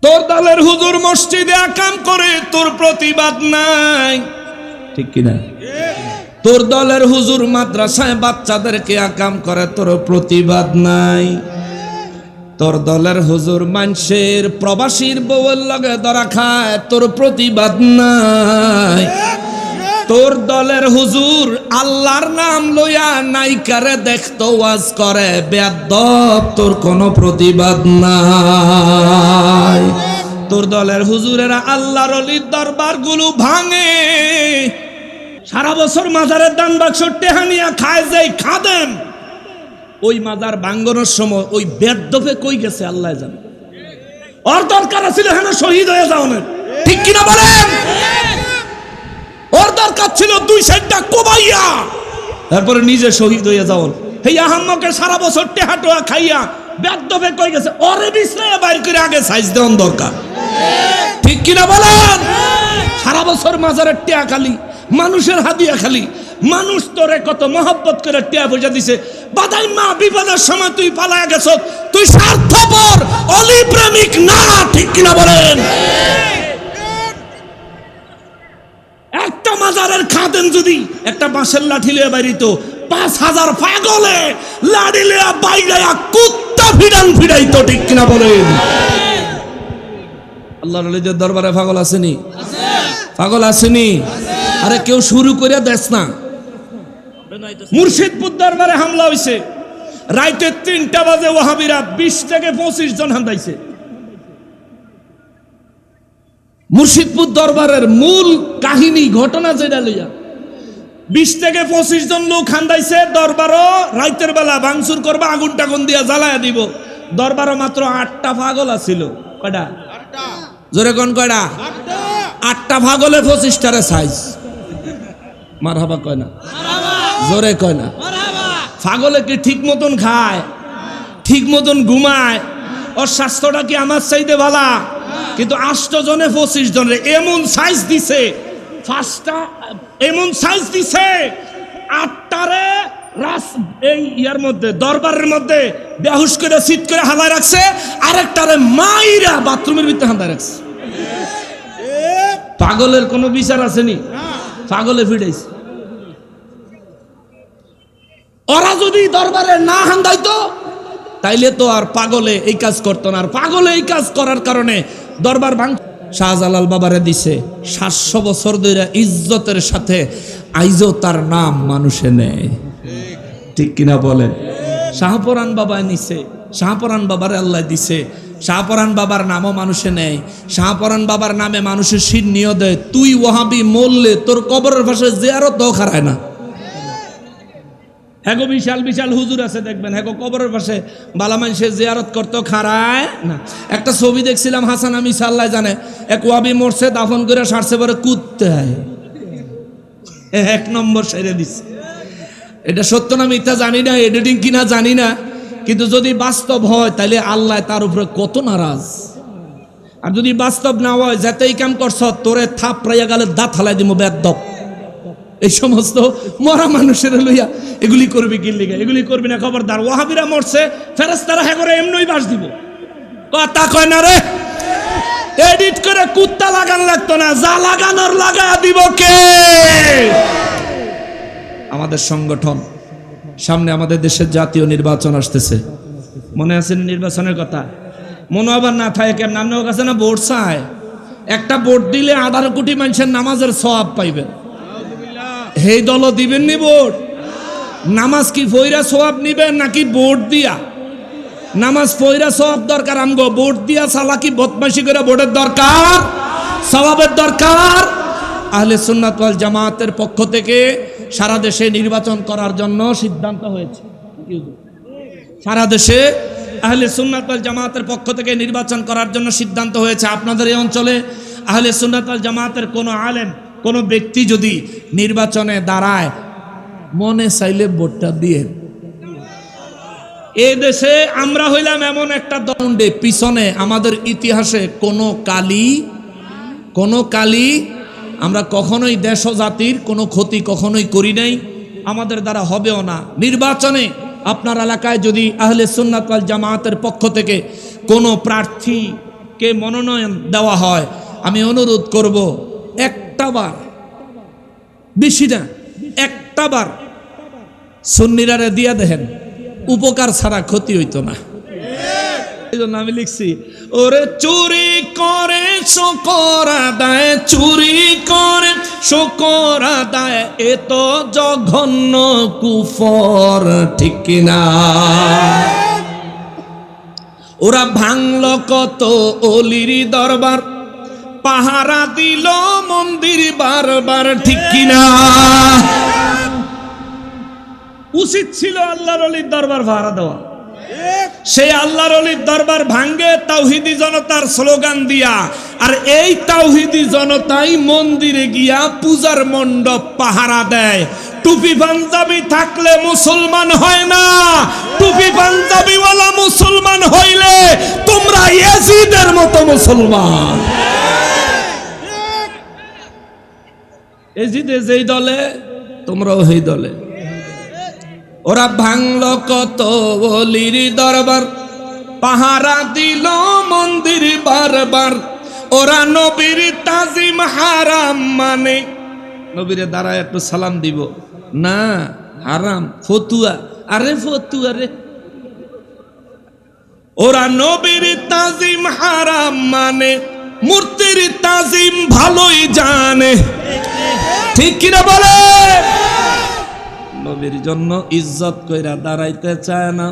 তোর দলের হুজুর মসজিদে আকাম করে, তোর প্রতিবাদ নাই, ঠিক কিনা? তোর দলের হুজুর মাদ্রাসায় বাচ্চাদেরকে আকাম করে, তোর প্রতিবাদ নাই। তোর দলের হুজুর মানুষের প্রবাসীর বউয়ের লগে ধরা খায়, তোর প্রতিবাদ নাই। তোর দলের হুজুর আল্লাহর নাম লইয়া নাইকারে দেখতো ওয়াজ করে, বেয়াদব, তোর কোনো প্রতিবাদ নাই। তোর দলের হুজুরেরা আল্লাহর ওলির দরবারগুলো ভাঙে, সারা বছর মাজারের দান বাক্স টেহানিয়া খায় যাই খাদেম, ওই মাজার ভাঙ্গনের সময় ওই বেয়াদবে কই গেছে আল্লাহ জানে। ওর দরকার ছিল হেন শহীদ হয়ে যাও না, ঠিক কিনা বলেন? ওর দরকার ছিল 2 সাইডটা কোবাইয়া তারপরে নিজে শহীদ হয়ে যাও। এই আহাম্মকে সারা বছর টেহাটোয়া খাইয়া বেয়াদবে কই গেছে, ওরে বিছনায় বাইর করে আগে সাইজ দেওয়ার দরকার, ঠিক কিনা বলেন? সারা বছর মাজারের টেয়া খালি, মানুষের হাদিয়া খালি, মানুষ তোরে কত মহব্বত করে টিয়া পয়সা দিছে, বাদাই মা বিপদের সময় তুই পালায়া গেছ, তুই স্বার্থপর অলি প্রেমিক না, ঠিক কিনা বলেন? একটা মাজারের খাদেম যদি একটা বাঁশের লাঠি লিয়ে বাইরিত, 5000 পাগলে লাঠি লিয়া বাইরায়া কুত্তা ফিরাইতো, ঠিক কিনা বলেন? আল্লাহর ওলিদের দরবারে পাগল আসেনি? পাগল আসেনি? আরে কেউ শুরু করে দেস না। মুর্শিদপুর দরবারে হামলা হইছে, রাইতে 3টা বাজে ওয়াহাবিরা 20 থেকে 25 জন হামলাইছে। মুর্শিদপুর দরবারের মূল কাহিনী ঘটনা যেটা লইয়া 20 থেকে 25 জন লোক হামলাইছে। দরবারও রাইতের বেলা ভাঙচুর করবা, আগুন টাগুন দিয়া জ্বালায়া দিব। দরবারও মাত্র 8টা পাগল আছিল। কয়টা? 8টা। জোরে কোন কয়টা? 8টা পাগলে 25টারে সাইজ। মারহাবা কয় না? জোরে কয় না? পাগলে কি ঠিক মতন খায়, ঠিক মতন ঘুমায়, ওর স্বাস্থ্যটা কি আমার চাইতে ভালা? কিন্তু 8 জনে 25 জনের এমন সাইজ দিছে, 5টা এমন সাইজ দিছে, 8টারে এই ইয়ার মধ্যে দরবারের মধ্যে বেহুশ করে সিট করে হালায় রাখছে, আরেকটারে মাইরা বাথরুমের ভিতরে হালায় রাখছে। পাগলের কোনো বিচার আসেনি, পাগলে ফিরেছে। ওরা যদি দরবারে না হান্দাইতো তাইলে তো আর পাগলে এই কাজ করতো না। আর পাগলে এই কাজ করার কারণে দরবার ভাঙ। শাহজালাল বাবারে দিছে 700 বছর ধরে ইজ্জতের সাথে, আইজও তার নাম মানুষে নেয়, ঠিক কিনা বলে? শাহপরান বাবা নিছে, শাহপরান বাবারে আল্লাহ দিছে, শাহপরান বাবার নামও মানুষে নেয়, শাহপরান বাবার নামে মানুষের শির নিয়ে দেয়। তুই ওয়াহাবি মরলে তোর কবরের পাশে জিয়ারত খারায় না। হ্যাগো বিশাল বিশাল হুজুর আছে দেখবেন, হ্যাগো কবরের পাশে বালা মানুষের জিয়ারত করতে খারায় না। একটা ছবি দেখছিলাম, হাসান আমি সাল্লাহ জানে, এক ওয়াবি মরছে, দাফন করে সারছে পরে কুত্তে 1 নম্বর সেরে দিচ্ছে। এটা সত্য না মিথ্যা জানি না, এডিটিং কিনা জানি না, কিন্তু যদি বাস্তব হয় তাহলে আল্লাহ তার উপরে কত নারাজ। আর যদি বাস্তব না হয়, যাতেই কাম করছ তোরে থাপ রাইয়া গেলে দাঁত হালাই দিব বেদব। এই সমস্ত মরা মানুষের লইয়া এগুলি করবি কি লিগে? এগুলি করবি না, খবরদার। ওয়াহাবিরা মরছে, ফেরেশতারা হ্যাঁ করে এমনই বাস দিব, কথা কয় না রে। এডিট করে কুত্তা লাগান লাগতো না, যা লাগানোর লাগা দিব কে? আমাদের সংগঠন। সামনে আমাদের দেশের জাতীয় নির্বাচন আসতেছে, মনে আছে নির্বাচনের কথা? মনে আবার না থাকে কেন? নামনেও কাছে না ভোট চায়, একটা ভোট দিলে 18 কোটি মানুষের নামাজের সওয়াব পাইবেন। এই দল দিবেন নি ভোট? নামাজ কি ফইরা সওয়াব নিবেন নাকি ভোট দিয়া? নামাজ ফইরা সওয়াব দরকার, আমগো ভোট দিয়া সালাকি বদমাশি করে ভোটের দরকার, সওয়াবের দরকার। আহলে সুন্নাত ওয়াল জামাতের পক্ষ থেকে সারা দেশে নির্বাচন করার জন্য সিদ্ধান্ত হয়েছে। সারা দেশে আহলে সুন্নাত ওয়াল জামাতের পক্ষ থেকে নির্বাচন করার জন্য সিদ্ধান্ত হয়েছে। আপনাদের এই অঞ্চলে আহলে সুন্নাত ওয়াল জামাতের কোনো আলেম, কোনো ব্যক্তি যদি নির্বাচনে দাঁড়ায়, মনে চাইলে ভোটটা দিয়ে। এই দেশে আমরা হইলাম এমন একটা দণ্ডে, পিছনে আমাদের ইতিহাসে কোনো কালি আমরা কখনোই দেশ ও জাতির কোনো ক্ষতি কখনোই করি নাই, আমাদের দ্বারা হবেও না। নির্বাচনে আপনার এলাকায় যদি আহলে সুন্নাত ওয়াল জামাতের পক্ষ থেকে কোনো প্রার্থী কে মনোনয়ন দেওয়া হয়, আমি অনুরোধ করব একটা বার, বেশি না, একটা বার সুন্নিরারে দিয়া দেখেন, উপকার ছাড়া ক্ষতি হইতো না। এই জন্য আমি লিখছি, ওরে চুরি করে শুকর আদায়, চুরি করে শুকর আদায়, এ তো জঘন্য কুফর, ঠিক কিনা? ওরা ভাঙল কত অলির দরবার, পাহারা দিল মন্দির বারবার, ঠিক কিনা? উচিত ছিল আল্লাহর অলির দরবার ভাড়া দেওয়া। সেই আল্লাহর অলির দরবার ভাঙ্গে তাওহীদি জনতার স্লোগান দিয়া, আর এই তাওহীদি জনতাই মন্দিরে গিয়া পূজার মণ্ডপ পাহারা দেয়। টুপি পাঞ্জাবি থাকলে মুসলমান হয় না, টুপি পাঞ্জাবিওয়ালা মুসলমান হইলে তোমরা ইয়াজিদের মতো মুসলমান। ইয়াজিদে যেই দলে, তোমরাও সেই দলে। ওরা ভাঙল কত অলির দরবার, পাহারা দিল মন্দির বারবার, ওরা নবীর তাজিম হারাম মানে, নবীরে দাঁড়ায় একটু সালাম দিব না, হারাম, ফতুয়া, আরে ফতুয়া রে। ওরা নবীর তাজিম হারাম মানে, মূর্তির তাজিম ভালোই জানে, ঠিক কিনা বলে? নবীর জন্য ইজ্জত কইরা দাঁড়াইতে চায় না,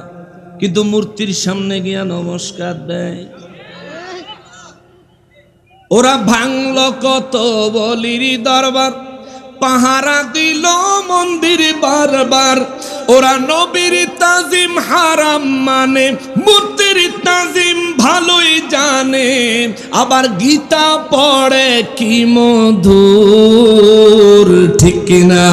কিন্তু মূর্তির সামনে গিয়া নমস্কার দেয়। ওরা ভাঙল কত বলির দরবার, পাহারা দিল মন্দির বারবার, ওরা নবীর তাজিম হারাম মানে, মূর্তির তাজিম ভালোই জানে, আবার গীতা পড়ে কি মধুর, ঠিক কিনা?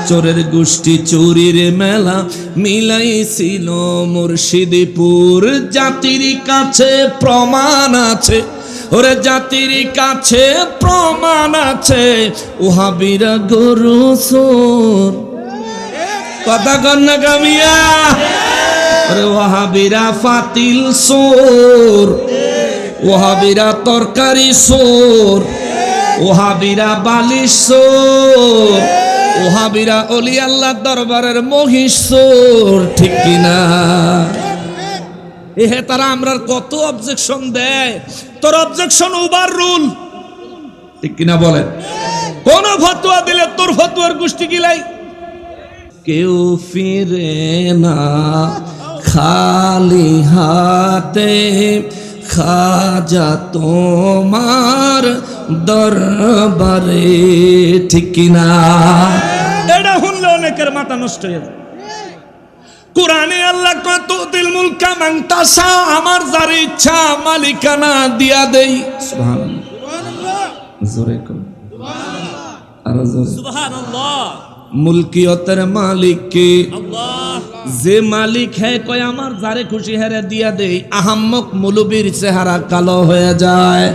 চোরের গোষ্ঠী চুরির মেলা মিলাইছিল মুর্শিদপুর, জাতির কাছে প্রমাণ আছে, ওরে জাতির কাছে প্রমাণ আছে, ওহাবিরা গরু চোর, কথা কন না কামিয়া? ওরে ওহাবিরা ফাতিল চোর, ওহাবিরা তরকারি চোর, ওহাবিরা বালিশ চোর, ওহাবিরা অলি আল্লাহ দরবারের মহিষ চোর, ঠিক কিনা? এ তারা আমরার কত অবজেকশন দেয়, তোর অবজেকশন ওভার রুল, ঠিক কিনা বলেন? কোন ফতোয়া দিলে তোর ফতোয়ার গোষ্ঠী গিলাই। কেউ ফিরে না খালি হাতে, খাজা তোমার দরবারে, ঠিক কিনা? এটা শুনলে অনেকের মাথা নষ্ট হয়ে যায়। কোরআনে আল্লাহ কয় তুতিল মুলকা মান তাশা, আমার যার ইচ্ছা মালিকানা দিয়া দেই। সুবহানাল্লাহ, জোরে কর সুবহানাল্লাহ, আর জোরে সুবহানাল্লাহ। মুলকিয়তের মালিক কে? আল্লাহ। যে মালিক হ্যাঁ কয় আমার যারে খুশি হেরে দিয়া দেই, আহাম্মক মৌলবীর চেহারা কালো হয়ে যায়।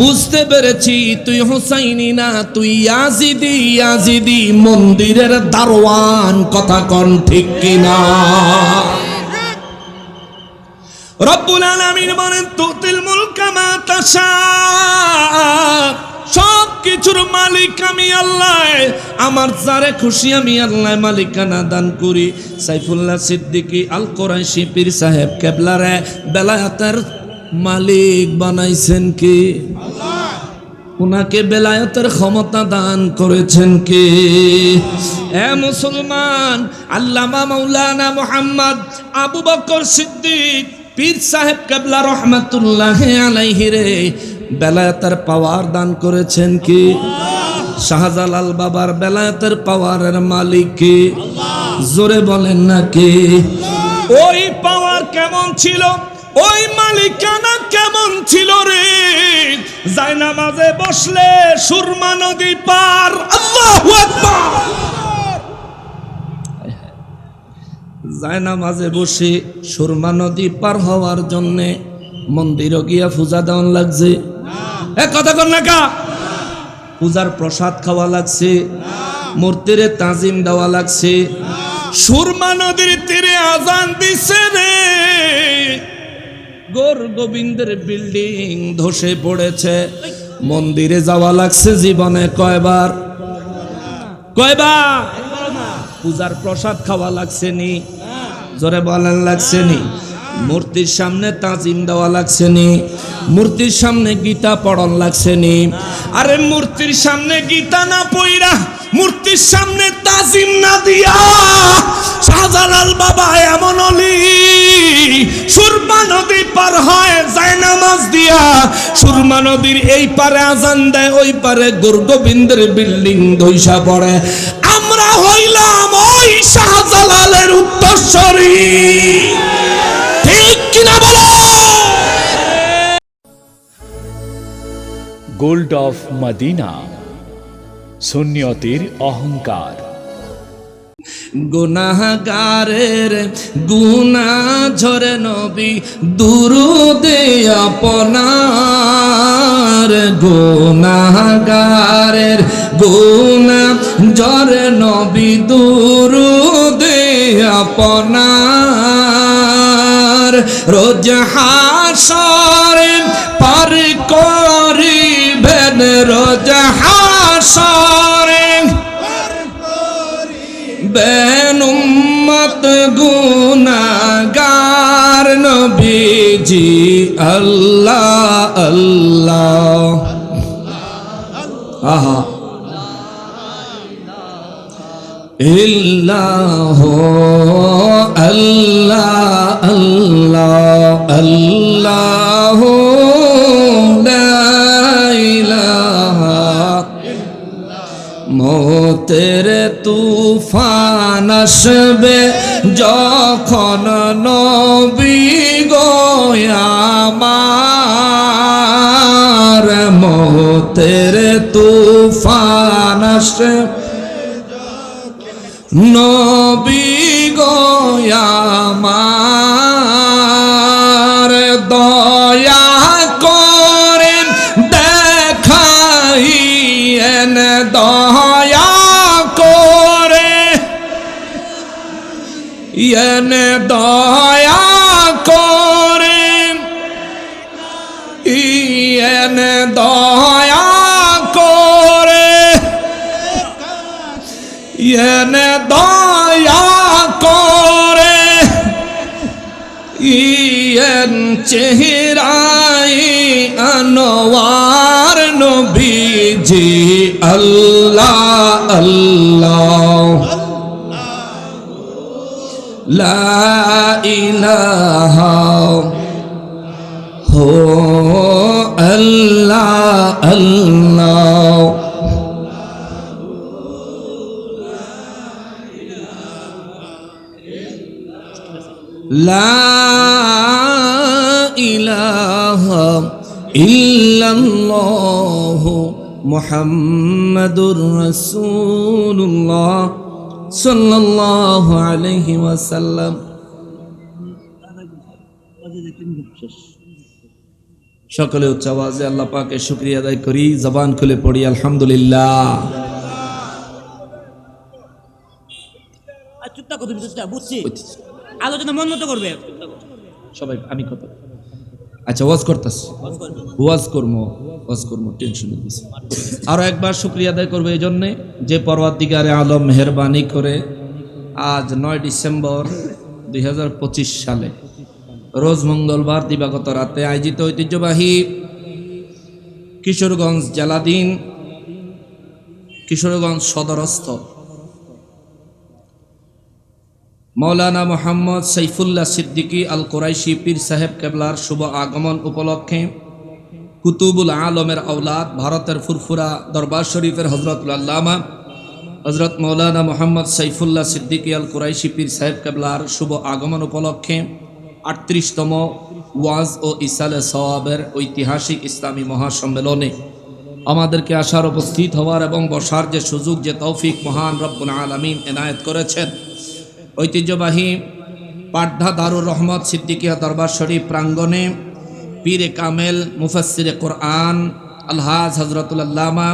বুঝতে পেরেছি তুই হুসাইনি না, তুই ইয়াজিদি, ইয়াজিদি মন্দিরের দারোয়ান, কথা কন ঠিক কিনা? রব্বুল আলামিন বলেন তুতিল মুলকা মা তাশা, সব কিছুর মালিক আমি আল্লাহ, আমার যারে খুশি আমি আল্লাহ মালিকানা দান করি। সাইফুল্লাহ সিদ্দিকী আল কোরাইশি পীর সাহেব কেবলারে বেলায়েতের মালিক বানাইছেন কে? আল্লাহ। উনাকে বেলায়েতের ক্ষমতা দান করেছেন কে? এ মুসলমান, আল্লামা মাওলানা মুহাম্মদ আবু বকর সিদ্দিক পীর সাহেব কেবলা রহমাতুল্লাহি আলাইহি রে বেলায়েতের পাওয়ার দান করেছেন কে? শাহজালাল বাবার বেলায়েতের পাওয়ারের মালিক কে? জোরে বলেন না কে? ওই পাওয়ার কেমন ছিল, ওই মালিকানা কেমন ছিল রে? জায়নামাজে বসলে সুরমা নদী পার, আল্লাহু আকবার। জায়নামাজে বসে সুরমা নদী পার হওয়ার জন্য মন্দিরে গিয়া পূজা দেওয়ান লাগছে, এ কথা কন না কা? পূজার প্রসাদ খাওয়া লাগছে, মূর্তিরে তাজিম দেওয়া লাগছে। সুরমা নদীর তীরে আজান দিছে রে, গোর গোবিন্দের বিল্ডিং ধসে পড়েছে। মন্দিরে যাওয়া লাগছে জীবনে কয়বার? কয়বার? পূজার প্রসাদ খাওয়া লাগছে নি? জোরে বলেন লাগছে নি? মূর্তির সামনে তাজিম দেওয়া লাগছে নি? মূর্তির সামনে গীতা পড়ন লাগছে নি? আরে মূর্তির সামনে গীতা না পইরা, মূর্তির সামনে তাজিম না দিয়া শাহজালাল বাবা এমন অলি সুরমা নদী পার হয় যায় নামাজ দিয়া। সুরমা নদীর এই পারে আজান দেয়, ওই পারে গোর গোবিন্দের বিল্ডিং ধইসা পড়ে। আমরা হইলাম ওই শাহজালালের উত্তরসূরি। ঠিক কিনা বলো? গোল্ড অফ মদিনা, সুন্নিয়তের অহংকার। গুনাহগারের গুনা ঝরে নবী দুরুদে আপনার। গুনাহগারের গুনা ঝরে নবী দুরুদে আপনার। রোজ হাসরে পার করিবেন, রোজ হাসরে বেন উম্মত গুনাহগার নবীজি আল্লাহ আল্লাহ। আহা ইল্লাহ আল্লাহ আল্লাহ আল্লাহ লা ইলাহা। মৌতের তুফান আসবে যখন নবী গো আমার। মৌতের তুফান আসবে নবী গো আমার। দয়া করে দেখাইয়েন, দয়া করে ইয়েন, দয়া করে ইয়েন, দয়া করে ইয়েন, দয়া করে ইয়েন। চেহারাই আনোয়ার নবীজি আল্লাহ আল্লাহ লা ইলাহা হো আল্লাহ আল্লাহ। লা ইলাহা ইল্লাল্লাহু মুহাম্মাদুর রাসূলুল্লাহ সাল্লাল্লাহু আলাইহি ওয়াসাল্লাম। সকলে উচ্চ আওয়াজে আল্লাহ পাকের শুকরিয়া আদায় করি, জবান খুলে পড়ি আলহামদুলিল্লাহ। চুপটা কথা বুঝছি, আলোচনা মন মতো করবে সবাই। আমি কথা আচ্ছা ওয়াজ করতেছি, ওয়াজ করবো টেনশন দিছি। আরো একবার শুকরিয়া আদায় করবো এই জন্যে যে পরওয়ারদিগারে আলম মেহেরবানি করে আজ 9 ডিসেম্বর 2025 সালে রোজ মঙ্গলবার দিবাগত রাতে আয়োজিত ঐতিহ্যবাহী কিশোরগঞ্জ জেলাধীন কিশোরগঞ্জ সদরস্থ মৌলানা মোহাম্মদ সাইফুল্লাহ সিদ্দিকী আল কুরাইশি পীর সাহেব কেবলার শুভ আগমন উপলক্ষে কুতুবুল আলমের আওলাদ ভারতের ফুরফুরা দরবার শরীফের হজরতুল আল্লামা হজরত মৌলানা মোহাম্মদ সাইফুল্লাহ সিদ্দিকী আল কুরাইশি পীর সাহেব কেবলার শুভ আগমন উপলক্ষে 38তম ওয়াজ ও ইসালে সওয়াবের ঐতিহাসিক ইসলামী মহাসম্মেলনে আমাদেরকে আসার, উপস্থিত হওয়ার এবং বসার যে সুযোগ, যে তৌফিক মহান রব্বুল আলামিন এনায়েত করেছেন। ঐতিহ্যবাহী পাটধা দারুর রহমত সিদ্দিকিয়া দরবার শরীফ প্রাঙ্গণে পীরে কামেল মুফাসসিরে কোরআন আলহাজ হজরতুল আল্লামা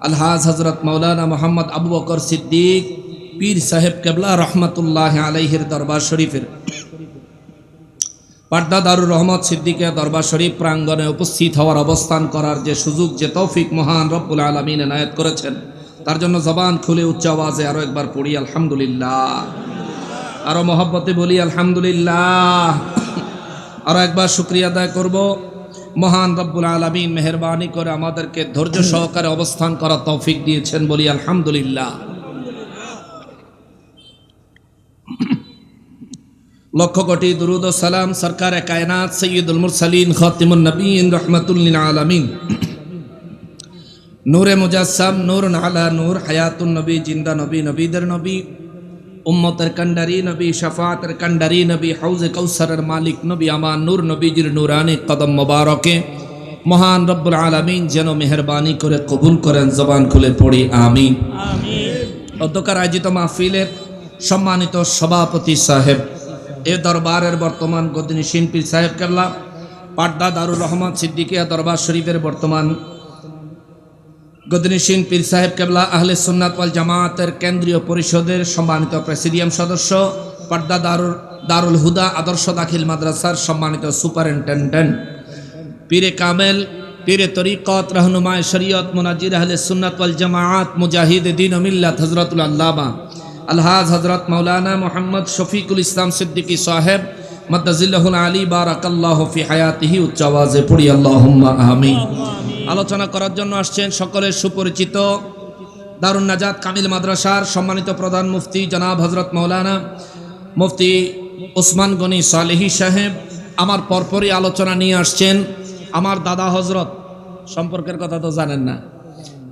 আলহাজ হজরত মৌলানা মোহাম্মদ আবু বকর সিদ্দিক পীর সাহেব কেবলা রহমতুল্লাহ আলাইহির দরবার শরীফের পাড্ডা দারুর রহমত সিদ্দিকিয়া দরবার শরীফ প্রাঙ্গণে উপস্থিত হওয়ার অবস্থান করার যে সুযোগ, যে তৌফিক মহান রব্বুল আলামিন এনায়েত করেছেন, তার জন্য জবান খুলে উচ্চ আওয়াজে আরো একবার পড়ি আলহামদুলিল্লাহ, আরো মহব্বতে বলি আলহামদুলিল্লাহ, আরো একবার শুকরিয়া আদায় করব। মহান রব্বুল আলামিন মেহেরবানি করে আমাদেরকে ধৈর্য সহকারে অবস্থান করার তৌফিক দিয়েছেন, বলি আলহামদুলিল্লাহ। লক্ষ কোটি দুরুদ ও সালাম সরকারে কায়নাত সৈয়দুল মুরসালিন খাতিমুন নবীন রহমাতুল লিল আলামিন নূরে মুজাসসাম নূর আলা নূর হায়াতুন নবী জিন্দা নবী নবীদের নবী উম্মতের কান্ডারি নবী শাফাতের কান্ডারি নবী হাউজে কাউসারের মালিক নবী আমার নূর নবীজির নূরানি কদম মোবারকে মহান রব্বুল আলামিন যেন মেহেরবানি করে কবুল করেন। জবান খুলে পড়ি আমিন। অধ্যকার আয়োজিত মাহফিলের সম্মানিত সভাপতি সাহেব, এ দরবারের বর্তমান গদিনীশীন পীর সাহেব কেবলা, পাড্ডা দারুর রহমত সিদ্দিকিয়া দরবার শরীফের বর্তমান গদিনীশীন পীর সাহেব কেবলা, আহলে সুন্নাত ওয়াল জামাতের কেন্দ্রীয় পরিষদের সম্মানিত প্রেসিডিয়াম সদস্য, পাড্ডা দারুল হুদা আদর্শ দাখিল মাদ্রাসার সম্মানিত সুপারিনটেন্ডেন্ট, পীরে কামেল, পীরে তরিকত, রহনুমায় শরীয়ত, মুনাজির আহলে সুন্নাত ওয়াল জামাত, মুজাহিদ দ্বীন ও মিল্লাত হযরতুল আল্লামা আলহাজ হযরত মাওলানা মুহাম্মদ শফিকুল ইসলাম সিদ্দিকী সাহেব মাদ্দাজিল্লাহুল আলী বারাকাল্লাহু ফি হায়াতিহি, উচ্চ আওয়াজে পড়ি আল্লাহুম্মা আমিন। আলোচনা করার জন্য আসছেন সকলের সুপরিচিত দারুন নাজাত কামিল মাদ্রাসার সম্মানিত প্রধান মুফতি জনাব হযরত মাওলানা মুফতি ওসমান গনি সালেহী সাহেব। আমার পরপরই আলোচনা নিয়ে আসছেন আমার দাদা হযরত, সম্পর্কের কথা তো জানেন না,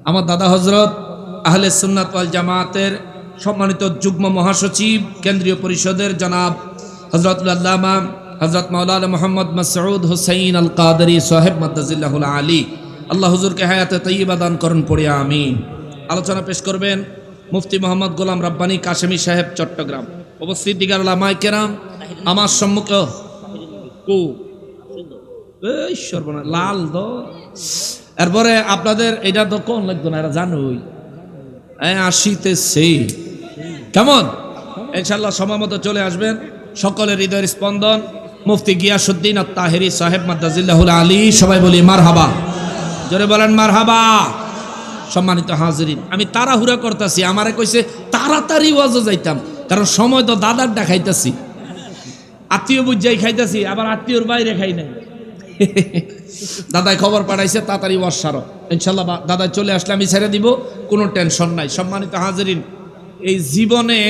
আমার দাদা হযরত আহলে সুন্নাত ওয়াল জামাতের সম্মানিত যুগ্ম মহাসচিব কেন্দ্রীয় পরিষদের জনাব হযরতুল আল্লামা হযরত মাওলানা মুহাম্মদ মাসউদ হুসাইন আল কাদরি সাহেব মাদ্দাজিল্লাহুল আলী, আল্লাহ হুজুরকে হায়াতে তাইয়্যিবা দান করুন, পড়ি আমিন। আলোচনা পেশ করবেন মুফতি মোহাম্মদ গোলাম রাব্বানী কাশেমী সাহেব চট্টগ্রাম। উপস্থিত দিগার উলামায়ে কেরাম, আমার সম্মুখে এই সর্বনা লাল দো, এরপরে আপনাদের এটা তো কোন লাগতো না, এটা জানোই আসিতেছে কেমন, ইনশাআল্লাহ সময় মতো চলে আসবেন। সকলের হৃদয়ের স্পন্দন মুফতি গিয়াসউদ্দিন আত-তাহেরি সাহেব মাদ্দাজিল্লাহুল আলী, সবাই বলি মারহাবা, জোরে বলেন মারহাবা। সম্মানিত হাজিরিন, আমি তাড়াহুড়া করতেছি, আমারে কইছে তাড়াতাড়ি ওয়াজে যাইতাম, কারণ সময় তো দাদার দেখাইতেছি, আত্মীয় বুঝাই খাইতেছি, আবার আত্মীয়র বাইরে খাই নাই। দাদাই খবর পাঠাইছে তাড়াতাড়ি ওয়াজ সারো, ইনশাআল্লাহ দাদা চলে আসলে আমি ছেড়ে দিব, কোনো টেনশন নাই। সম্মানিত হাজিরিন, এই জীবনে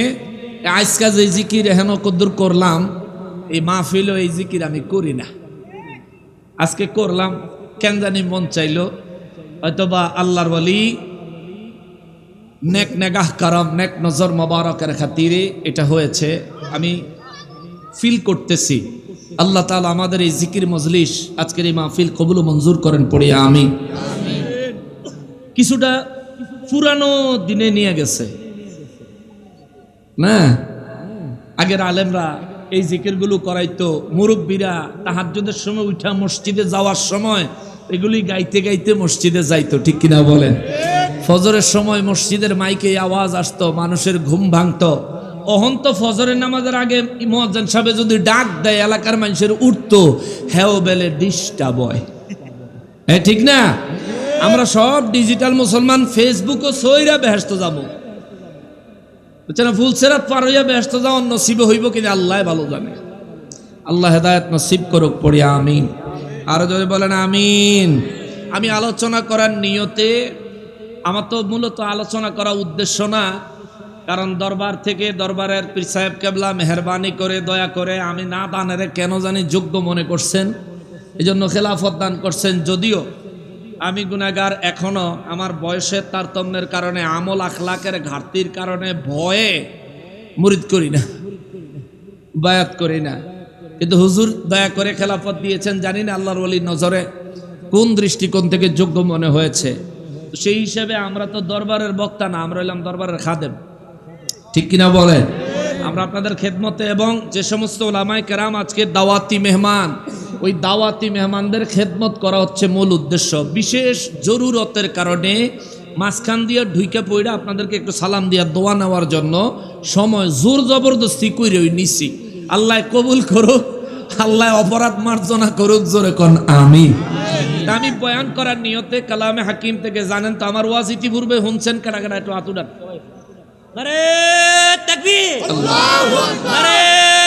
আজকা যে জিকির হেন কদ্দুর করলাম, এই মাহফিলও এই জিকির আমি করি না, আজকে করলাম কেন জানি মন চাইলো, হয়তোবা আল্লাহর ওয়ালি নেক নেগাহ কারাম নেক নজর মোবারকের খাতিরে এটা হয়েছে, আমি ফিল করতেছি। আল্লাহ তাআলা আমাদের এই জিকির মজলিস, আজকের এই মাহফিল কবুল ও মঞ্জুর করেন, পড়ি আমিন। কিছুটা পুরানো দিনে নিয়ে গেছে না, আগের আলেমরা এই জিকিরগুলো করাইতো, মুরব্বীরা তাহাজ্জুদের সময় উঠা মসজিদে যাওয়ার সময় এগুলি গাইতে গাইতে মসজিদে যাইতো, ঠিক কিনা বলেন? ফজরের সময় মসজিদের মাইকে আওয়াজ আসতো, মানুষের ঘুম ভাঙতো। অহন তো ফজরের নামাজের আগে মুয়াজ্জিন সাহেব যদি ডাক দেয়, এলাকার মানুষের উঠতো, হেও বেলে ডিস্টার্ব হয়, ঠিক না? আমরা সব ডিজিটাল মুসলমান, ফেসবুকও সইরা বেহেশত যাবো, বুঝছেন না? ফুলসেরাত পার হইয়া বেহেশত যাওয়ার নসিবে হইব কিনা আল্লাহ ভালো জানে। আল্লাহ হেদায়েত নসিব করুক, পড়ি আমিন। আরো যদি বলেন আমিন। আমি আলোচনা করার নিয়তে, আমার তো মূলত আলোচনা করা উদ্দেশ্য না, কারণ দরবার থেকে দরবারের পীর সাহেব কেবলা মেহেরবানি করে দয়া করে আমি না দানের কেন জানি যোগ্য মনে করছেন, এই জন্য খেলাফত দান করছেন। যদিও আমি গুনাহগার, এখনো আমার বয়সের তারতম্যের কারণে, আমল আখলাকের ঘাটতির কারণে ভয়ে মুরিদ করি না, বায়াত করি না, কিন্তু হুজুর দয়া করে খেলাফত দিয়েছেন। জানি না আল্লাহর ওলির নজরে কোন দৃষ্টিকোণ থেকে যোগ্য মনে হয়েছে, সেই হিসেবে আমরা তো দরবারের বক্তা না, আমরা হইলাম দরবারের খাদেম, ঠিক কিনা বলে? আমরা আপনাদের খেদমতে, এবং যে সমস্ত ওলামায়ে কেরাম আজকে দাওয়াতি মেহমান, ওই দাওয়াতি মেহমানদের খেদমত করা হচ্ছে মূল উদ্দেশ্য। বিশেষ জরুরতের কারণে মাঝখান দিয়ে ঢুইকে পড়ে আপনাদেরকে একটু সালাম দিয়া দোয়া নেওয়ার জন্য সময় জোর জবরদস্তি কইরে ওই নিছি। আল্লাহ কবুল করুক, আল্লাহ অপরাধ মার্জনা করুক, জোরে কোন আমিন। আমি বয়ান করার নিয়তে কালামে হাকিম থেকে জানেন তো আমার ওয়াজ ইতিপূর্বে শুনছেন কারা কারা, একটু আতুডান। নারে তাকবীর, আল্লাহু আকবার, নারে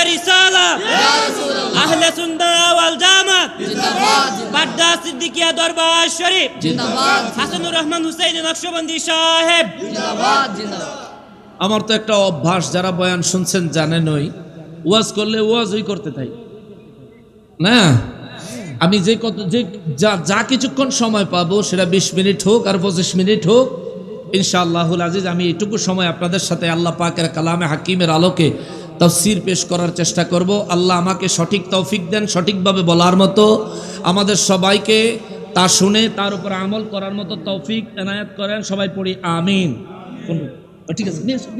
রিসালাত, ইয়া রাসূলুল্লাহ, আহলে সুন্নাহ ওয়াল জামাত জিন্দাবাদ, বাড্ডা সিদ্দিকিয়া দরবার শরীফ জিন্দাবাদ, হাসানুর রহমান হুসাইন নকশবন্দি সাহেব জিন্দাবাদ জিন্দাবাদ। আমার তো একটা অভ্যাস, যারা বয়ান শুনছেন জানেনই, ওয়াজ করলে ওয়াজই করতে থাই না। আমি যে যা কিছুক্ষণ সময় পাবো, সেটা 20 মিনিট হোক আর 25 মিনিট হোক, ইনশাআল্লাহুল আজিজ আমি এইটুকু সময় আপনাদের সাথে আল্লাহ পাকের কালামে হাকিমের আলোকে তাফসীর পেশ করার চেষ্টা করব। আল্লাহ আমাকে সঠিক তৌফিক দেন, সঠিকভাবে বলার মতো, আমাদের সবাইকে তা শুনে তার উপর আমল করার মতো তৌফিক এনায়েত করেন। সবাই পড়ি আমিন। ঠিক আছে, নিয়ে আসেন,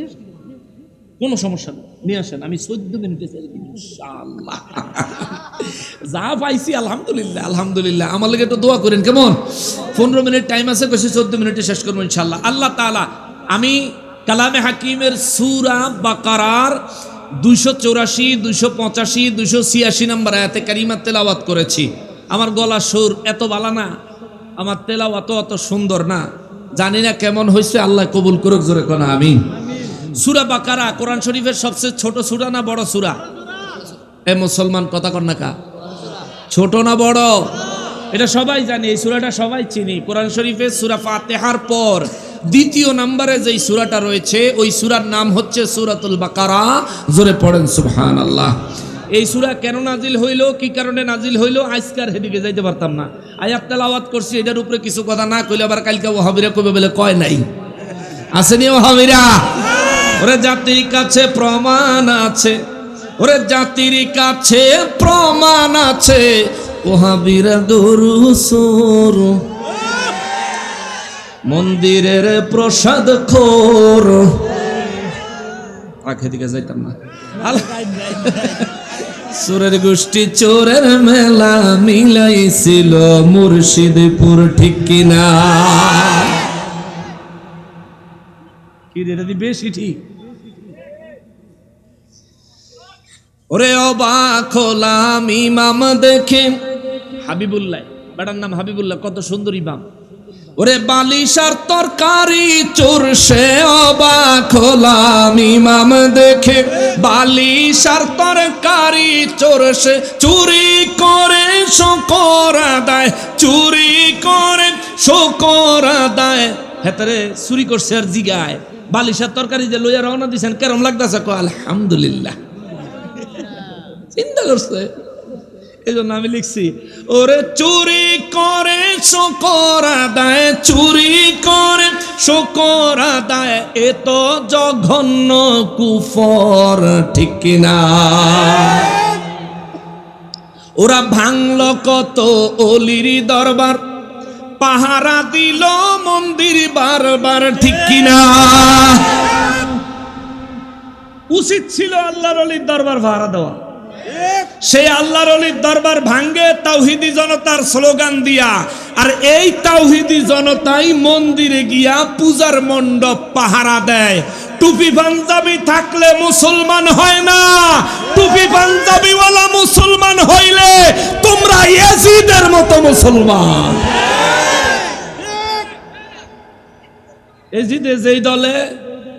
কোনো সমস্যা নেই, নিয়ে আসেন। আমি 14 মিনিটে ছেড়ে দিই ইনশাআল্লাহ। যা পাইছি আলহামদুলিল্লাহ, আলহামদুলিল্লাহ। আমার লাগে একটু দোয়া করেন, কেমন? 15 মিনিট টাইম আছে, কইছি 14 মিনিটে শেষ করবো ইনশাআল্লাহ। আল্লাহ তাআলা, আমি কালামে হাকিমের সূরা বাকারার 284, 285, 286 নম্বর আয়াতে কারিমা তেলাওয়াত করেছি। আমার গলা সুর এত ভালো না, আমার তেলাওয়াত অত সুন্দর না, জানি না কেমন হয়েছে, আল্লাহ কবুল করুক, জোরে কোন আমিন। সূরা বাকারা কোরআন শরীফের সবচেয়ে ছোট সূরা না বড় সূরা? এ মুসলমান কথা কন না কা, ছোট না বড়? এটা সবাই জানি, এই সূরাটা সবাই চিনি। কোরআন শরীফের সূরা ফাতিহার পর দ্বিতীয় নম্বরে যেই সূরাটা রয়েছে, ওই সূরার নাম হচ্ছে সূরাতুল বাকারা। জোরে পড়েন সুবহানাল্লাহ। এই সূরা কেন নাজিল হইল, কি কারণে নাজিল হইল, আজকার হেদিকে যাইতে পারতাম না। আয়াত তেলাওয়াত করছি, এটার উপরে কিছু কথা না কইলে আবার কালকে ওয়াহাবিরা কইবে বলে কয় নাই। আসেনি ওয়াহাবিরা? ওরে জাতির কাছে প্রমাণ আছে, ওরে জাতির কাছে প্রমাণ আছে, ওয়াহাবিরা গরু চোর, মন্দিরের প্রসাদ খোর। আখে দিকে যাইতাম না। চোরের গোষ্ঠী চোরের মেলা মিলাইছিল মুর্শিদপুর, ঠিক কিনা? কি রে, এটা বেশি ঠিক। ওরে অবাক হলাম ইমাম দেখে, হাবিবুল্লাহ, বেটার নাম হাবিবুল্লাহ, কত সুন্দর ইমাম। ওরে বালিশার তরকারি চোরসে, অবাক হলাম ইমাম দেখে, বালিশার তরকারি চোরসে, চুরি করে শকর আদায়, চুরি করে শকর আদায়। হেতারে চুরি করছে আর জিগায়, বালিশার তরকারি যে লইয়া রওনা দিছেন কেরম লাগতেছে? কো আলহামদুলিল্লাহ। চিন্তা করছে, এই জন্য আমি লিখছি, ওরে চুরি করে শকর আদায়, চুরি করে শকর আদায়, এ তো জঘন্য কুফর, ঠিক কিনা? ওরা ভাঙল কত অলির দরবার, পাহারা দিল মন্দির বারবার, ঠিক কিনা? উচিত ছিল আল্লাহর ওলির দরবার ভাড়া দেওয়া। সেই আল্লাহর ওলির দরবার ভাঙ্গে তাওহীদি জনতার স্লোগান দিয়া, আর এই তাওহীদি জনতাই মন্দিরে গিয়া পূজার মণ্ডপ পাহারা দেয়। টুপি পাঞ্জাবি থাকলে মুসলমান হয় না, টুপি পাঞ্জাবিওয়ালা মুসলমান হইলে তোমরা ইয়াজিদের মতো মুসলমান। ইয়াজিদে যেই দলে,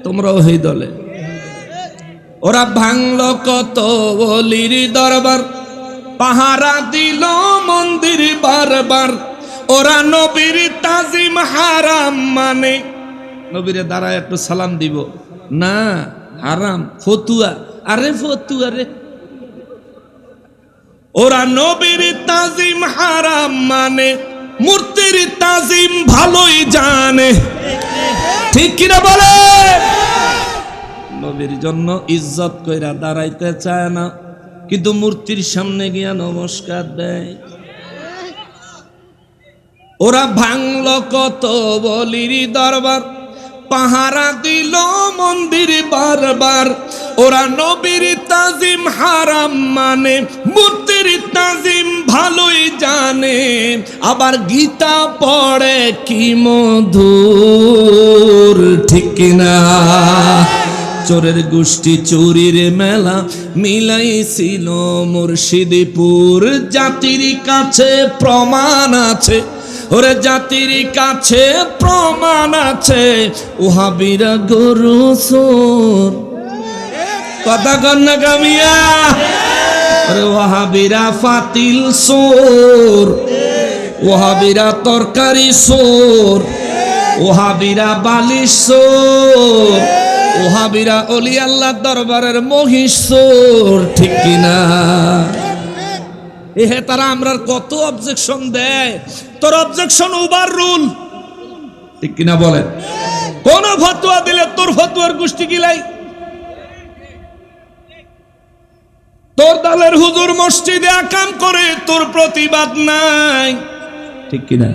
তোমরাও সেই দলে। ওরা ভাঙল কত ওলির দরবার, পাহারা দিল মন্দির বারবার, ওরা নবীর তাজিম হারাম মানে। নবীরে দাঁড়ায় একটু সালাম দিব না, হারাম, ফতুয়া। আরে ফতুয়া রে, ওরা নবীর তাজিম হারাম মানে, মূর্তির তাজিম ভালোই জানে, ঠিক কিনা বলে? নবীর জন্য ইজ্জত কইরা দাঁড়াইতে চায় না, কিন্তু মূর্তির সামনে গিয়া নমস্কার দেয়। ওরা ভাঙল কত বলির দরবার, পাহারা দিল মন্দির বারবার, ওরা নবীর তাজিম হারাম মানে, মূর্তির তাজিম ভালোই জানে, আবার গীতা পড়ে কি মধুর, ঠিক কিনা? চোরের গোষ্ঠী চুরির মেলা মিলাইছিল মুর্শিদপুর। জাতির কাছে প্রমাণ আছে, ওরে জাতির কাছে প্রমাণ আছে, ওহাবিরা গরু চোর। কথা কন না কামিয়া? ওরে ওহাবিরা ফাতিল চোর, ওহাবিরা তরকারি চোর, ওহাবিরা বালিশ চোর, ওহাবিরা অলি আল্লাহ দরবারের মহিষ চোর। ঠিক কিনা? এহে তারা আমরার কত অবজেকশন দেয়, তোর অবজেকশন ওভার রুল। ঠিক কিনা বলে? কোন ফতোয়া দিলে তোর ফতোয়ার গোষ্ঠী গিলাই। তোর দলের হুজুর মসজিদে আকাম করে, তোর প্রতিবাদ নাই। ঠিক কিনা?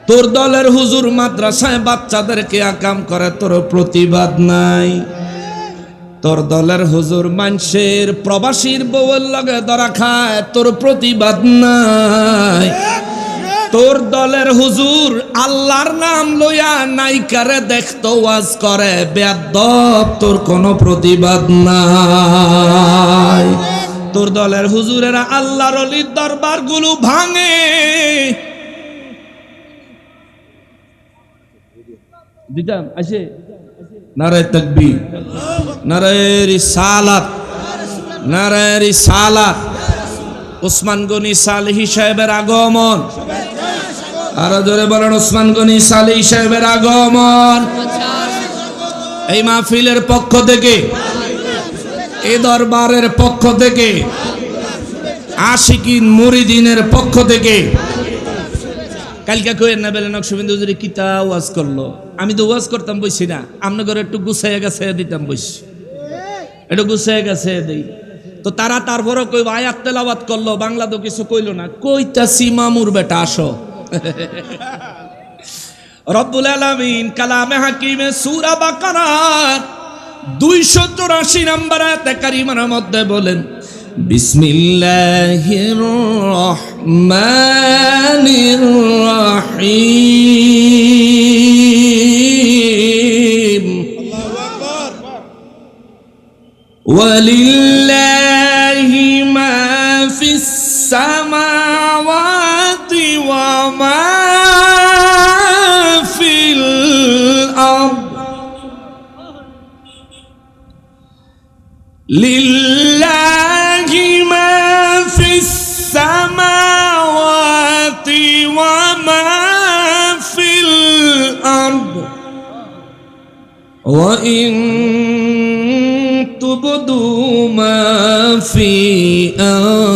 তোর দলের হুজুর মাদ্রাসায় বাচ্চাদেরকে আকাম করে, তোর প্রতিবাদ নাই। তোর দলের হুজুর মানুষের প্রবাসীর বউয়ের লগে ধরা খায়, তোর প্রতিবাদ নাই। তোর দলের হুজুর আল্লাহর নাম লইয়া নাইকারে দেখতো ওয়াজ করে, বেয়াদব, তোর কোনো প্রতিবাদ নাই। তোর দলের হুজুরেরা আল্লাহর ওলির দরবার গুলো ভাঙে। দিতাম আসে নারায়ে তাকবীর, নারায়ে রিসালাত, নারায়ে রিসালাত। ওসমান গনি সালেহী সাহেবের আগমন, আরো জোরে বলেন ওসমান গনি সালেহী সাহেবের আগমন। এই মাহফিলের পক্ষ থেকে, এই দরবারের পক্ষ থেকে, আশিকিন মুরিদিনের পক্ষ থেকে। কালকে কইেন না বেলে নকশবন্দি হুজুরে কিতা ওয়াজ করলো। আমি তো ওয়াজ করতাম বইছি না, আপনার ঘরে একটু গুছাইয়া গেছে দিতাম বইছি, একটু গুছাইয়া গেছে দেই। তো তারা তারপরও কই আয়াত তেলাওয়াত করলো, বাংলা তো কিছু কইলো না। কইতাছি মামুর বেটা আসো। রব্বুল আলামিন কালামে হাকিমে সূরা বাকারার 284 নম্বর আয়াতে কারিমার মধ্যে বলেন, বিসমিল্লাহির রহমানির রহিম, ওয়ালিল্লাহি মা ফিস সামাওয়াতি ওয়া মা ফিল আরদ, লিল্লাহি মা ফিস সামাওয়াতি ওয়া মা ফিল আরদ, ওয়া ইন তুবদু মা ফি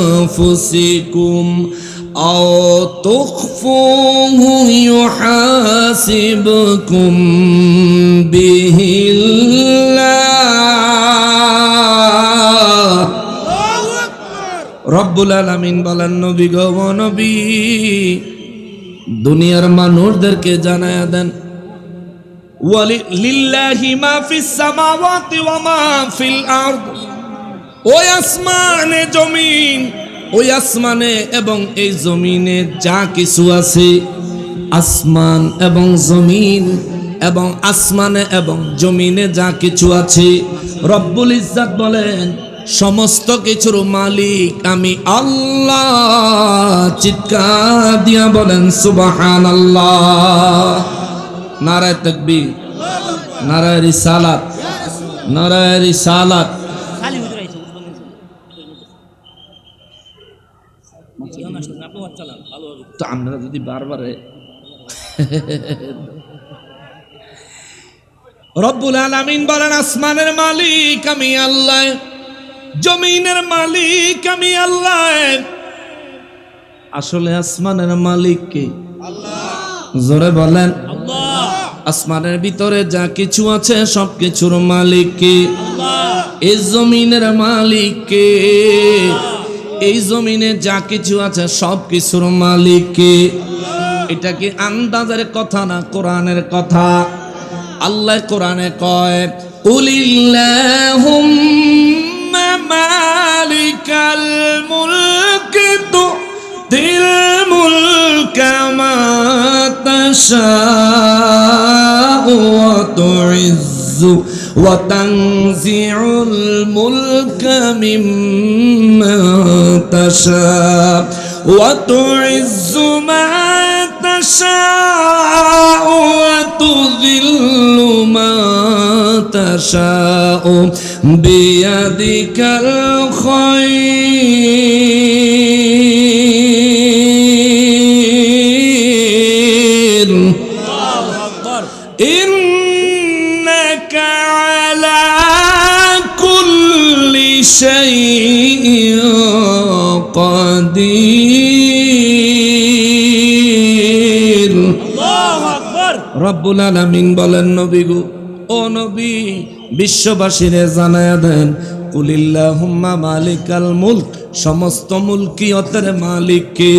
আনফুসিকুম আও তুখফুহু ইউহাসিবকুম বিহিল্লাহ। রব্বুল আলামিন বলেন, নবী গো নবী, দুনিয়ার মানুষদেরকে জানায়া দেন, লিল্লাহি মা ফিস সামাওয়াতি ওয়া মা ফিল আরদ। ওই আসমানে জমিন, ওই আসমানে এবং এই জমিনে যা কিছু আছে, আসমান এবং জমিন এবং আসমানে এবং জমিনে যা কিছু আছে, রব্বুল ইজ্জত বলেন সমস্ত কিছুর মালিক আমি আল্লাহ। চিৎকার দিয়া বলেন সুবহানাল্লাহ। নারায়ে তাকবীর, নারায়ে রিসালাত, নারায়ে রিসালাত। তো আমরা যদি বারবারে রব্বুল আলামিন বলেন আসমানের মালিক আমি আল্লাহ, জমিনের মালিক আমি আল্লাহ। আসলে আসমানের মালিক কে? আল্লাহ। জোরে বলেন আল্লাহ। আসমানের ভিতরে যা কিছু আছে সব কিছুর মালিক কে? আল্লাহ। এই জমিনের মালিক কে? এই জমিনে যা কিছু আছে সব কিছুর মালিক কে? এটা কি আন্দাজের কথা না কোরআনের কথা? আল্লাহ কোরআনে কয়, কুলিল্লাহুম্মা মালিকাল মুলকি তুতিল মুলকা মা তাশাউ ওয়া তুইজ্জু ওয়া তানজিউল মুলকা মিম্মান তাশা ওয়া তুইজ্জু মান তাশা ওয়া তুযিল্লু মান তাশা বিয়াদিকাল খায়র ইন্নাকা আলা কুল্লি শাইইন কাদির। আল্লাহু আকবার। রব্বুল আলামিন বলেন, নবী গো, ও নবী, বিশ্ববাসীরে জানায়া দেন, কুলিল্লাহুম্মা মালিকাল মুলক, সমস্ত মুলকিয়তের মালিক কে?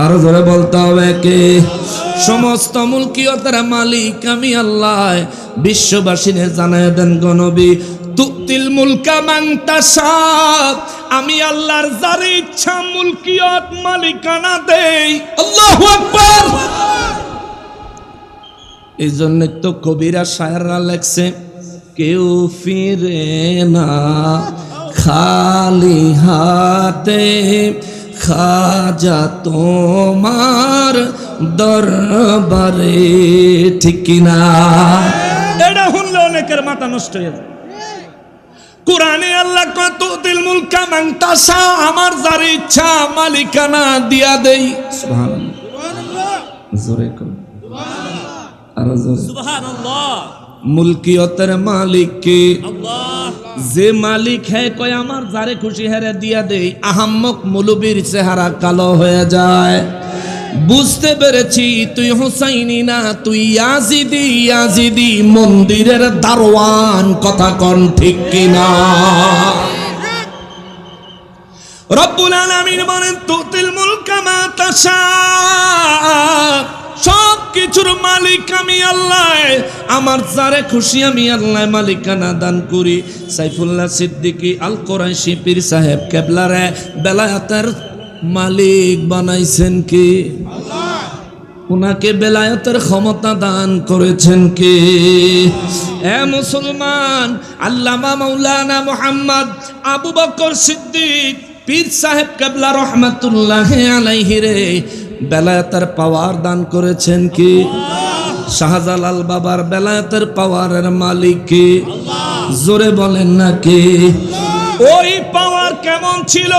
আরো জোরে বলতে হবে, কে? সমস্ত মুলকিয়তের মালিক আমি আল্লাহ। বিশ্ববাসীরে জানায়া দেন গো নবী, তুতিল মুলকা মান তাশা, আমি আল্লাহর যার ইচ্ছা মুলকিয়ত মালিকানা দেই। আল্লাহু আকবার। এই জন্য তো কবিরা শায়ররা লেখছে, কেউ ফিরে না খালি হাতে, খাজা তোমার দরবারে। ঠিক কিনা? এটা শুনলে অনেকের মাথা নষ্ট হয়ে যায়। কোরআনে আল্লাহ কয়, তুতিল মুলকা মান তাশা, আমার যার ইচ্ছা মালিকানা দিয়া দেই। সুবহানাল্লাহ, জোরে কর, আরো জোরে। সুবহানাল্লাহ। মুলকিয়তের মালিক কে? আল্লাহ। যে মালিক হ্যাঁ কয় আমার যারে খুশি হেরে দিয়া দেই, আহাম্মক মৌলবীর চেহারা কালো হয়ে যায়। বুঝতে পেরেছি তুই হুসাইনি না, তুই ইয়াজিদি। ইয়াজিদি মন্দিরের দারোয়ান, কথা কন ঠিক কিনা? রব্বুল আলামিন বলেন, তুতিল মুলকা মা তাশা, সব কিছুর মালিক আমি আল্লাহ। আমার যারে খুশি আমি আল্লাহ মালিকানা দান করি। সাইফুল্লাহ সিদ্দিকী আল কোরাইশি পীর সাহেব কেবলারে বেলায়েতের মালিক বানাইছেন কে? আল্লাহ। উনাকে বেলায়েতের ক্ষমতা দান করেছেন কে? এ মুসলমান, আল্লামা মাওলানা মুহাম্মদ আবু বকর সিদ্দিক পীর সাহেব কেবলা রহমাতুল্লাহি আলাইহি রে বেলায়েতের পাওয়ার দান করেছেন কি? শাহজালাল বাবার বেলায়েতের পাওয়ারের মালিক কে? জোরে বলেন না কে? ওই পাওয়ার কেমন ছিল,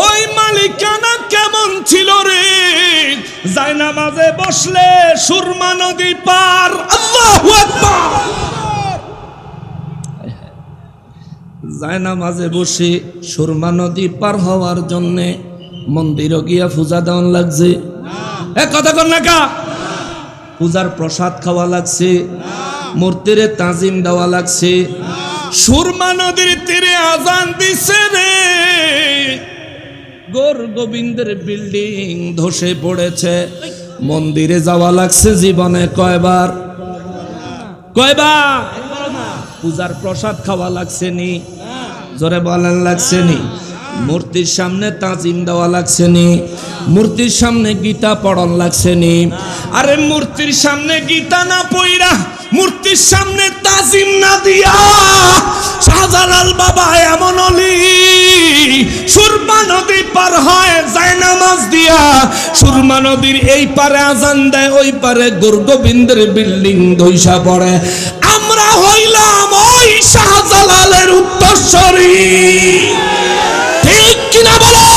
ওই মালিকানা কেমন ছিল রে? জায়নামাজে বসলে সুরমা নদী পার। আল্লাহু আকবার। জায়নামাজে বসে সুরমা নদী পার হওয়ার জন্য মন্দিরে গিয়া পূজা দেওয়ান লাগছে। কথা কন না কা? পূজার প্রসাদ খাওয়া লাগছে, মূর্তিরে তাজিম দেওয়া লাগছে। সুরমা নদীর তীরে আজান দিছে রে, গোর গোবিন্দের বিল্ডিং ধসে পড়েছে। মন্দিরে যাওয়া লাগছে জীবনে কয়বার? কয়বার? পূজার প্রসাদ খাওয়া লাগছে নি? জোরে বলেন লাগছে নি? মূর্তির সামনে তাজিম দেওয়া লাগছে নি? মূর্তির সামনে গীতা পড়ন লাগছে নি? আরে মূর্তির সামনে গীতা না পইরা, মূর্তির সামনে তাজিম না দিয়া শাহজালাল বাবা এমন অলি সুরমা নদী পার হয় জায়নামাজ দিয়া। সুরমা নদীর এই পারে আজান দেয়, ওই পারে গোরগোবিন্দের বিল্ডিং ধইসা পড়ে। আমরা হইলাম ওই শাহজালালের উত্তরসূরি। ঠিক কিনা বলো?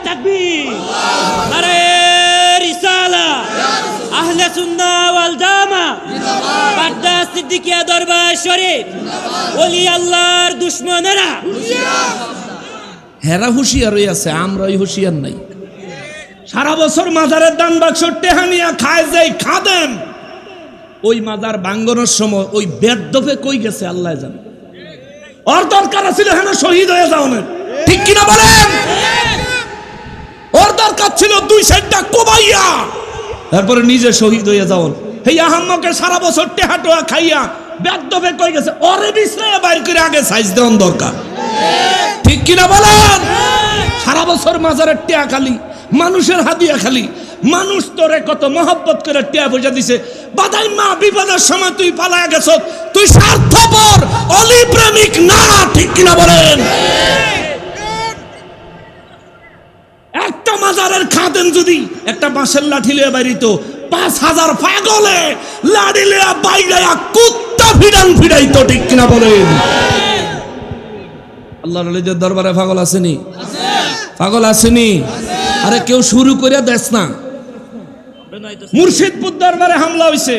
তাকবীর, নারে রিসালাত, আহলে সুন্নাহ ওয়াল জামাত, বাড্ডা সিদ্দিকিয়া দরবার শরীফ, ওলি আল্লাহর দুশমনেরা হেরা হুঁশিয়ার আছে, আমরাই হুঁশিয়ার নাই। সারা বছর মাজারের দান বাক্স টেহানিয়া খায় যাই খাদেম, ওই মাজার ভাঙ্গনের সময় ওই বেদফে কই গেছে আল্লাহ জানে। ওর দরকার ছিল হেন শহীদ হয়ে যাও না। ঠিক কিনা বলেন? ওর দরকার ছিল 2 সাইডটা কোবাইয়া তারপরে নিজে শহীদ হয়ে যাও। এই আহাম্মকে সারা বছর টেহাটোয়া খাইয়া বেদফে কই গেছে, ওরে বিছনায় বাইর করে আগে সাইজ দেওয়ার দরকার। ঠিক কিনা বলেন? সারা বছর মাজারের টেয়া খালি, মানুষের হাদিয়া খালি। মানুষ তোরে কত মহব্বত করে টেয়া পয়সা দিছে, বাদাই মা বিপদের সময় তুই পালায়া গেছ, তুই স্বার্থপর অলি প্রেমিক না, ঠিক কিনা বলেন? একটা মাজারের খাদেম যদি একটা বাঁশের লাঠি লিয়ে বাইরিত, 5000 পাগলে লাঠি লিয়া বাইরায়া কুত্তা ফিরাইতো, ঠিক কিনা বলেন? আল্লাহর ওলিদের দরবারে পাগল আসেনি? পাগল আসেনি? আরে কেউ শুরু করে দেশ না। মুর্শিদপুর দরবারে হামলা হয়েছে,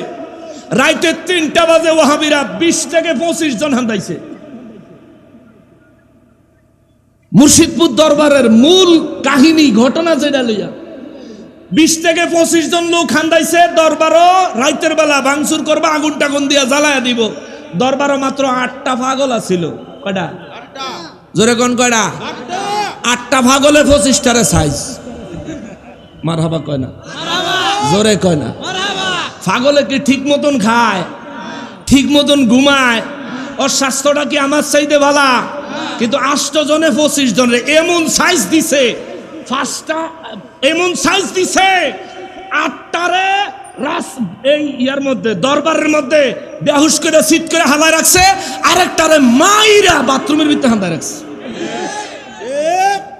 রাইতে 3টা বাজে ওয়াহাবিরা 20 থেকে 25 জন হামলাইছে। মুর্শিদপুর দরবারের মূল কাহিনী ঘটনা যেটা লইয়া 20 থেকে 25 জন লোক হান্দাইছে। দরবারও রাইতের বেলা ভাঙচুর করবা, আগুন টাগুন দিয়া জ্বালায়া দিব। দরবারও মাত্র 8টা পাগল আছিল। কয়টা? জোরে কোন কয়টা? 8টা পাগলে 25টারে সাইজ। মারহাবা কয় না, জোরে কয় না। পাগলে কি ঠিক মতন খায়, ঠিক মতন ঘুমায়? ওর স্বাস্থ্যটা কি আমার চাইতে ভালা? কিন্তু 8 জনে 25 জনের এমন সাইজ দিছে, 5টা এমন সাইজ দিছে, 8টারে এই ইয়ার মধ্যে দরবারের মধ্যে বেহুশ করে সিট করে হালায় রাখছে, আরেকটারে মাইরা বাথরুমের ভিতরে হালায় রাখছে।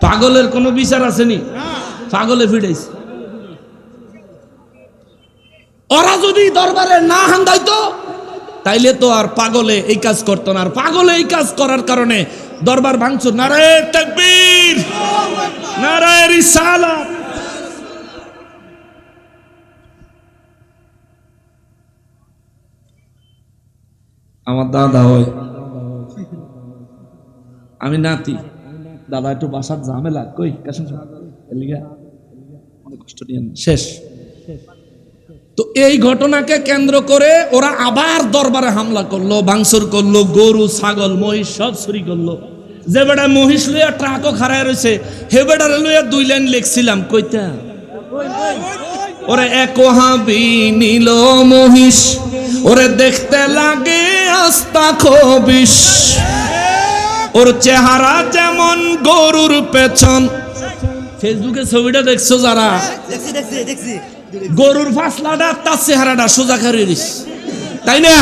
পাগলের কোনো বিচার আসেনি, পাগলে ফিরেছে। ওরা যদি দরবারে না হান্দাইতো তাইলে তো আর পাগলে এই কাজ করতো না। আর পাগলে এই কাজ করার কারণে দরবার ভাঙচুর। নারায়ে তাকবীর, নারায়ে রিসালাত। আমার দাদা হয়, আমি নাতি। দাদা একটু বাসার ঝামেলা, কই কাশিম এলিগা অনেক কষ্ট নিয়ে শেষ। তো এই ঘটনাকে কেন্দ্র করে ওরা আবার দরবারে হামলা করলো, ভাঙচুর করলো, গরু ছাগল মহিষ সব চুরি করলো। যে বেটা মহিষ লইয়া ট্রাকও খাড়ায় রয়েছে, হে বেটারে লইয়া 2 লাইন লিখছিলাম, কইতা ওরে এক হাবি নীল মহিষ, ওরে দেখতে লাগে আস্তা খবিস, ওর চেহারা যেমন গরুর পেছন। ফেসবুকে ছবিটা দেখছো যারা, দেখছি গরুর ফাসলাটা তার চেহারাটা সোজা করে দিস, তাই না?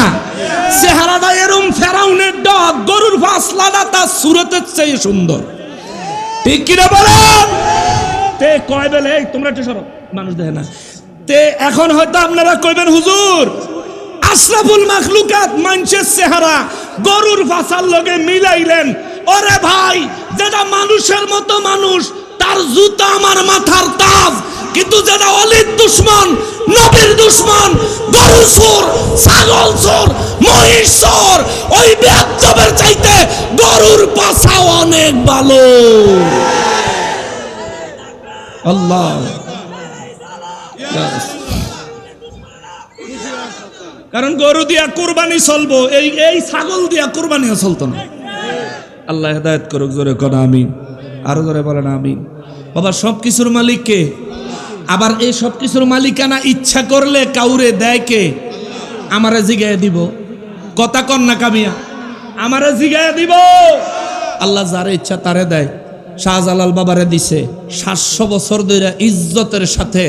চেহারাটা এরম ফেরাউনের ডগ, গরুর ফাসলাটা তার সুরতের চেয়ে সুন্দর, ঠিক কিনা বলেন? তে কয় বেলে তোমরা একটু সরো, মানুষ দেখে না। তে এখন হয়তো আপনারা কইবেন হুজুর আশরাফুল মাখলুকাত মানুষের চেহারা গরুর ফাসার লগে মিলাইলেন। ওরে ভাই, যেটা মানুষের মতো মানুষ তার জুতা আমার মাথার তাজ, কিন্তু যেটা অলির দুশ্মন, নবীর দুশ্মন, গরু চোর, ছাগল চোর, মহিষ চোর, ওই বেয়াদবের চাইতে গরুর পাছা অনেক ভালো। আল্লাহ, কারণ গরু দিয়া কুরবানি চলবো, এই ছাগল দিয়া কুরবানিও চলতো না। আল্লাহ হেদায়েত করুক, জোরে কোন আমিন, আরো জোরে বলেন আমিন। বাবা সবকিছুর মালিক কে? আবার এই সবকিছুর মালিকানা ইচ্ছা করলে কাউরে দেয় কে? আমারে জিগায় দিব, কথা কন না কামিয়া, আমারে জিগায় দিব। আল্লাহ যারে ইচ্ছা তারে দেয়। শাহজালাল বাবারে দিছে, 700 বছর ধরে ইজ্জতের সাথে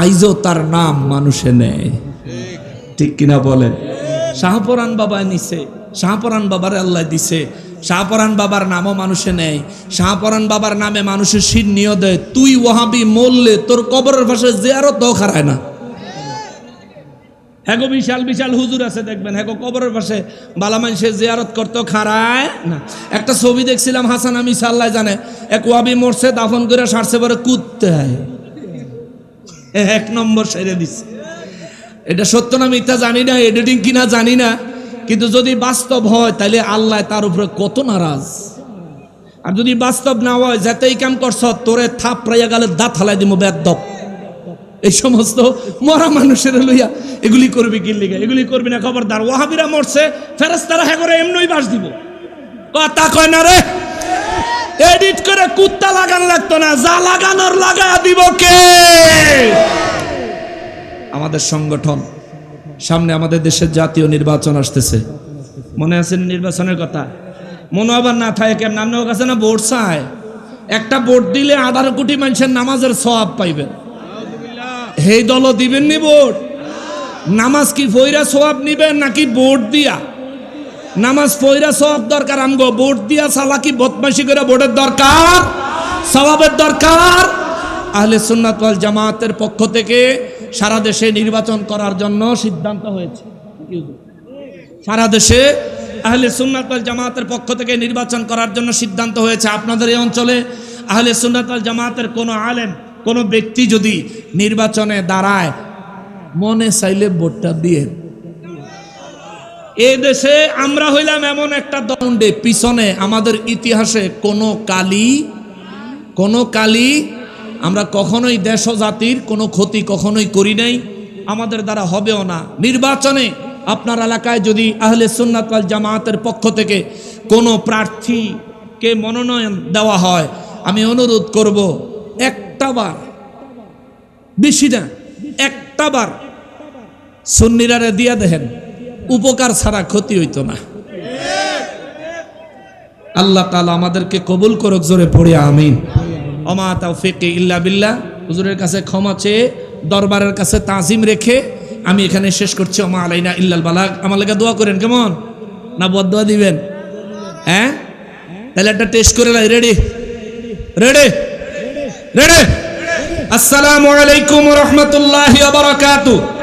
আইজও তার নাম মানুষে নেয়, ঠিক কিনা বলে? শাহপরান বাবা নিছে, শাহপরান বাবারে আল্লাহ দিছে, শাহপরান বাবার নামও মানুষে নেয়, শাহপরান বাবার নামে মানুষের সিন্নিও দেয়। তুই ওয়াহাবি মরলে তোর কবরের পাশে জিয়ারত খারায় না। হ্যাগো বিশাল বিশাল হুজুর আছে দেখবেন, হ্যাগো কবরের পাশে বালা মানুষের জিয়ারত করতে খারায় না। একটা ছবি দেখছিলাম, হাসান আমি সাল্লাহ জানে, এক ওয়াহাবি মরছে, দাফন করে সারছে পরে কুত্তে 1 নম্বর সেরে দিচ্ছে। এটা সত্য না মিথ্যা জানি না, এডিটিং কিনা জানি না, কিন্তু যদি বাস্তব হয় তাহলে আল্লাহ তার উপরে কত নারাজ। আর যদি বাস্তব না হয়, যাতেই কাম করছ তোরে থাপ রাইয়া গেলে দাঁত হালাই দিব বেদব। এই সমস্ত মরা মানুষের লইয়া এগুলি করবি কি লিগা? এগুলি করবি না, খবরদার। ওয়াহাবিরা মরছে, ফেরেশতারা হ্যাঁ করে এমনই বাস দিব, কথা কয় না রে। এডিট করে কুত্তা লাগান লাগতো না, যা লাগানোর লাগায়া দিব কে? আমাদের সংগঠন। সামনে আমাদের দেশের জাতীয় নির্বাচন আসতেছে, মনে আছে নির্বাচনের কথা? মনে আবার না থাকে কেমন? আপনার কাছে না ভোট চায়, একটা ভোট দিলে 18 কোটি মানুষের নামাজের সওয়াব পাইবেন। এই দলও দিবেন নি ভোট? নামাজ কি ফইরা সওয়াব নিবেন নাকি ভোট দিয়া? নামাজ পয়রা সওয়াব দরকার, আমগো ভোট দিয়া চালাকি বদমাশি করে ভোটের দরকার, সওয়াবের দরকার। আহলে সুন্নাত ওয়াল জামাতের পক্ষ থেকে সারা দেশে নির্বাচন করার জন্য সিদ্ধান্ত হয়েছে। সারা দেশে আহলে সুন্নাত ওয়াল জামাতের পক্ষ থেকে নির্বাচন করার জন্য সিদ্ধান্ত হয়েছে। আপনাদের এই অঞ্চলে আহলে সুন্নাত ওয়াল জামাতের কোনো আলেম, কোনো ব্যক্তি যদি নির্বাচনে দাঁড়ায়, মনে চাইলে ভোটটা দিয়ে। এই দেশে আমরা হইলাম এমন একটা দণ্ডে, পিছনে আমাদের ইতিহাসে কোনো কালি আমরা কখনোই দেশ ও জাতির কোনো ক্ষতি কখনোই করি নাই, আমাদের দ্বারা হবেও না। নির্বাচনে আপনার এলাকায় যদি আহলে সুন্নাত ওয়াল জামাতের পক্ষ থেকে কোনো প্রার্থীকে মনোনয়ন দেওয়া হয়, আমি অনুরোধ করব একটা বার, বেশি না, একটা বার সুন্নিরারে দিয়া দেখেন, উপকার ছাড়া ক্ষতি হইতো না। আল্লাহ তাআলা আমাদেরকে কবুল করুক, জোরে পড়ে আমিন। ওমা তাওফিক ইল্লা বিল্লাহ। হুজুরের কাছে ক্ষমা চেয়ে, দরবারের কাছে তাজিম রেখে আমি এখানে শেষ করছি। ওমা আলাইনা ইল্লাল বালাগ। আমার লাগা দোয়া করেন, কেমন না? বদদোয়া দিবেন? হ্যাঁ, তাহলে একটা টেস্ট করে লাই। Ready ready ready. আসসালামু আলাইকুম ওয়া রাহমাতুল্লাহি ওয়া বারাকাতুহু।